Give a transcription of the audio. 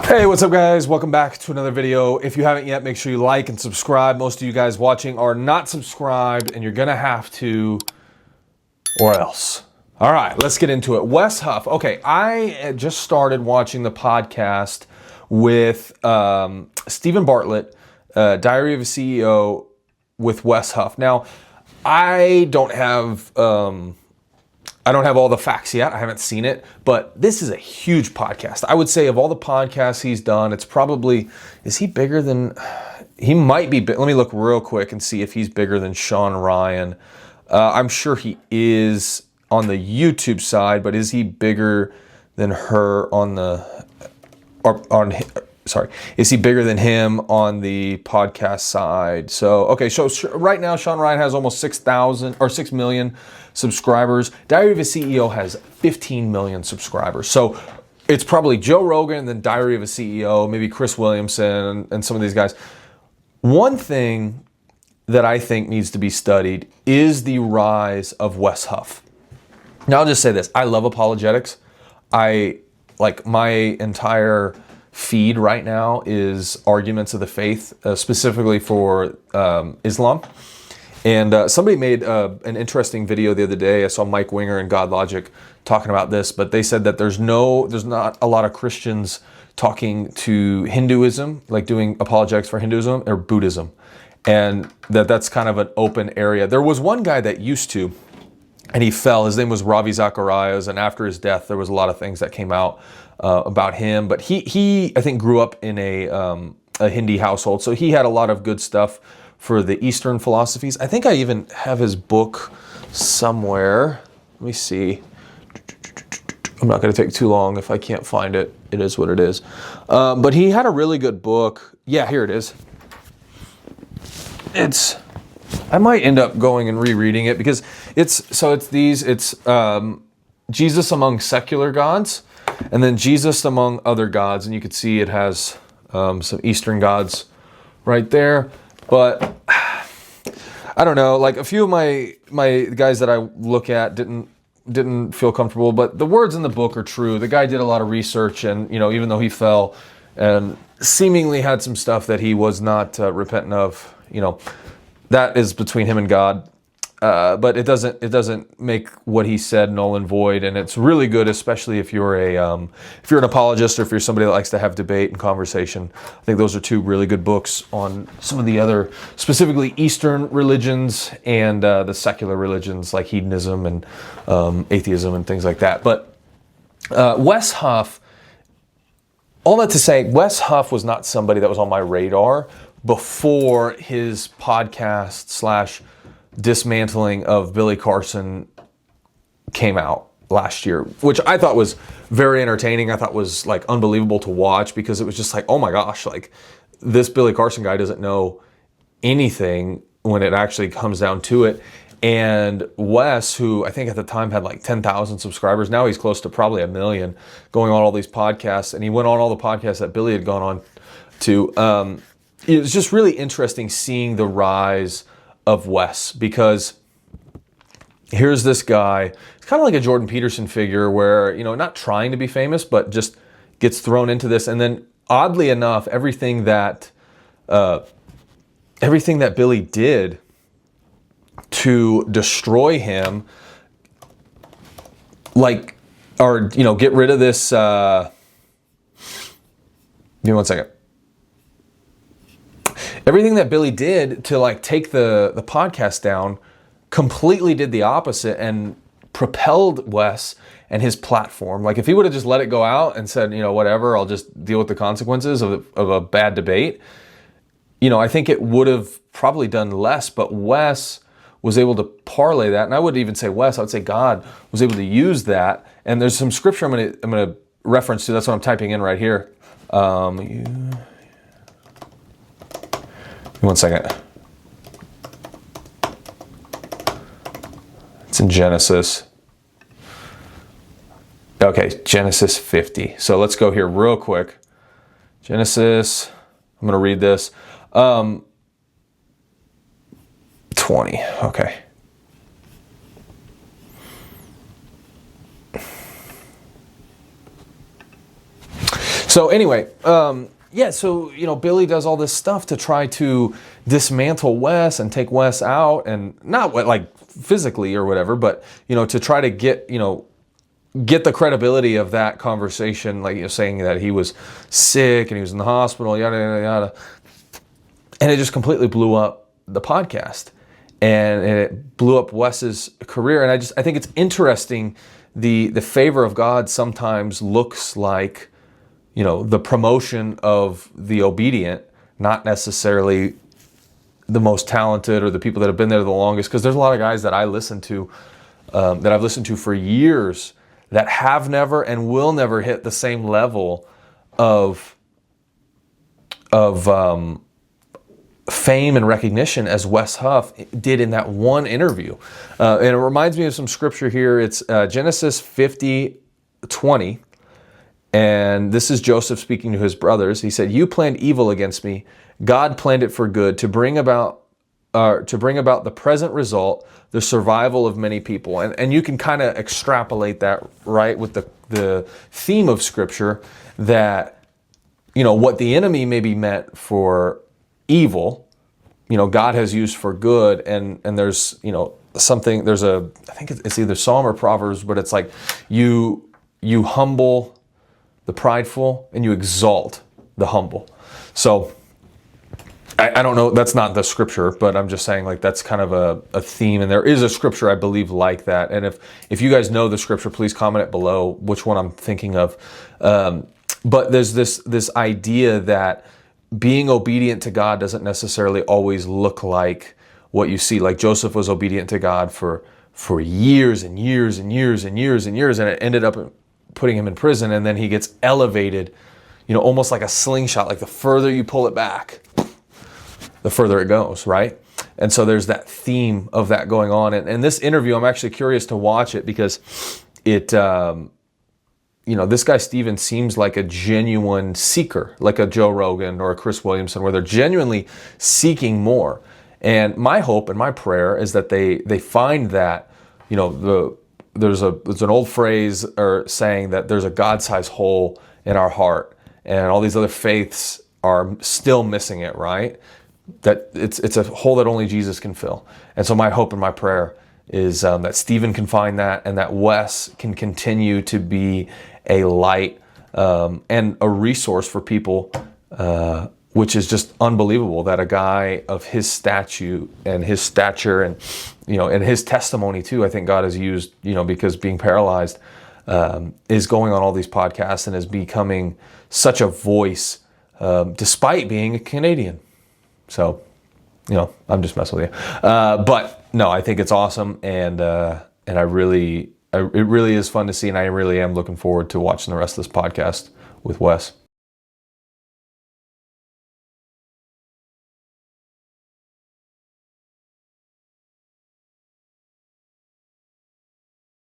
Hey, what's up guys? Welcome back to another video. If you haven't yet, make sure you like and subscribe. Most of you guys watching are not subscribed and you're gonna have to, or else. All right, let's get into it. Wes Huff. Okay, I just started watching the podcast with Stephen Bartlett, Diary of a CEO with Wes Huff. Now, I don't have all the facts yet. I haven't seen it, but this is a huge podcast. I would say of all the podcasts he's done, it's probably, is he bigger than, he might be, let me look real quick and see if he's bigger than Sean Ryan. I'm sure he is on the YouTube side, but is he bigger than her on the, is he bigger than him on the podcast side? So, okay, so right now Sean Ryan has almost 6 million subscribers. Diary of a CEO has 15 million subscribers. So it's probably Joe Rogan, then Diary of a CEO, maybe Chris Williamson and some of these guys. One thing that I think needs to be studied is the rise of Wes Huff. Now I'll just say this, I love apologetics. My entire feed right now is arguments of the faith, specifically for Islam. And somebody made an interesting video the other day. I saw Mike Winger and God Logic talking about this, but they said that there's not a lot of Christians talking to Hinduism, like doing apologetics for Hinduism or Buddhism, and that's kind of an open area. There was one guy that used to, and he fell. His name was Ravi Zacharias, and after his death, there was a lot of things that came out about him. But he I think grew up in a Hindi household, so he had a lot of good stuff for the Eastern philosophies. I think I even have his book somewhere. Let me see. I'm not going to take too long if I can't find it. It is what it is. But he had a really good book. Yeah, here it is. I might end up going and rereading it because it's Jesus among secular gods and then Jesus among other gods. And you can see it has some Eastern gods right there. But I don't know, like a few of my guys that I look at didn't feel comfortable, but the words in the book are true. The guy did a lot of research, and even though he fell and seemingly had some stuff that he was not repentant of, that is between him and God. But it doesn't make what he said null and void, and it's really good, especially if you're an apologist or if you're somebody that likes to have debate and conversation. I think those are two really good books on some of the other, specifically Eastern religions and the secular religions like hedonism and atheism and things like that. But Wes Huff, all that to say, Wes Huff was not somebody that was on my radar before his podcast / dismantling of Billy Carson came out last year, which I thought was very entertaining. I thought was like unbelievable to watch because it was just like, oh my gosh, like this Billy Carson guy doesn't know anything when it actually comes down to it. And Wes, who I think at the time had like 10,000 subscribers, now he's close to probably 1 million, going on all these podcasts, and he went on all the podcasts that Billy had gone on to. It was just really interesting seeing the rise of Wes, because here's this guy, it's kind of like a Jordan Peterson figure where, not trying to be famous, but just gets thrown into this. And then oddly enough, everything that Billy did to destroy him, get rid of this, give me 1 second. Everything that Billy did to take the podcast down completely did the opposite and propelled Wes and his platform. Like if he would have just let it go out and said, whatever, I'll just deal with the consequences of a bad debate, I think it would have probably done less. But Wes was able to parlay that, and I wouldn't even say Wes, I would say God was able to use that. And there's some scripture I'm gonna reference to. That's what I'm typing in right here. 1 second. It's in Genesis. Okay, Genesis 50. So let's go here real quick. Genesis, I'm going to read this. 20, okay. So anyway, yeah, so, Billy does all this stuff to try to dismantle Wes and take Wes out, and not like physically or whatever, but, to try to get the credibility of that conversation, like, saying that he was sick and he was in the hospital, yada, yada, yada. And it just completely blew up the podcast. And it blew up Wes's career. And I think it's interesting, the favor of God sometimes looks like, the promotion of the obedient, not necessarily the most talented or the people that have been there the longest. Because there's a lot of guys that I listen to, that I've listened to for years, that have never and will never hit the same level of fame and recognition as Wes Huff did in that one interview. And it reminds me of some scripture here. It's Genesis 50:20. And this is Joseph speaking to his brothers. He said, "You planned evil against me. God planned it for good, to bring about the present result, the survival of many people." And you can kind of extrapolate that, right, with the theme of Scripture, that, what the enemy maybe meant for evil, God has used for good. And there's, something, I think it's either Psalm or Proverbs, but it's like, you humble the prideful and you exalt the humble. So I don't know, that's not the scripture, but I'm just saying, like, that's kind of a theme, and there is a scripture, I believe, like that. And if you guys know the scripture, please comment it below which one I'm thinking of. But there's this idea that being obedient to God doesn't necessarily always look like what you see. Like, Joseph was obedient to God for years and years and years and years and years, and it ended up putting him in prison, and then he gets elevated, almost like a slingshot. Like, the further you pull it back, the further it goes, right? And so there's that theme of that going on. And this interview, I'm actually curious to watch it, because it, this guy Steven seems like a genuine seeker, like a Joe Rogan or a Chris Williamson, where they're genuinely seeking more. And my hope and my prayer is that they find that, there's an old phrase or saying that there's a God-sized hole in our heart, and all these other faiths are still missing it, right? That it's a hole that only Jesus can fill. And so my hope and my prayer is that Stephen can find that, and that Wes can continue to be a light and a resource for people, which is just unbelievable that a guy of his stature and and his testimony too, I think God has used, because being paralyzed, is going on all these podcasts and is becoming such a voice, despite being a Canadian. So, I'm just messing with you. But no, I think it's awesome. And it really is fun to see. And I really am looking forward to watching the rest of this podcast with Wes.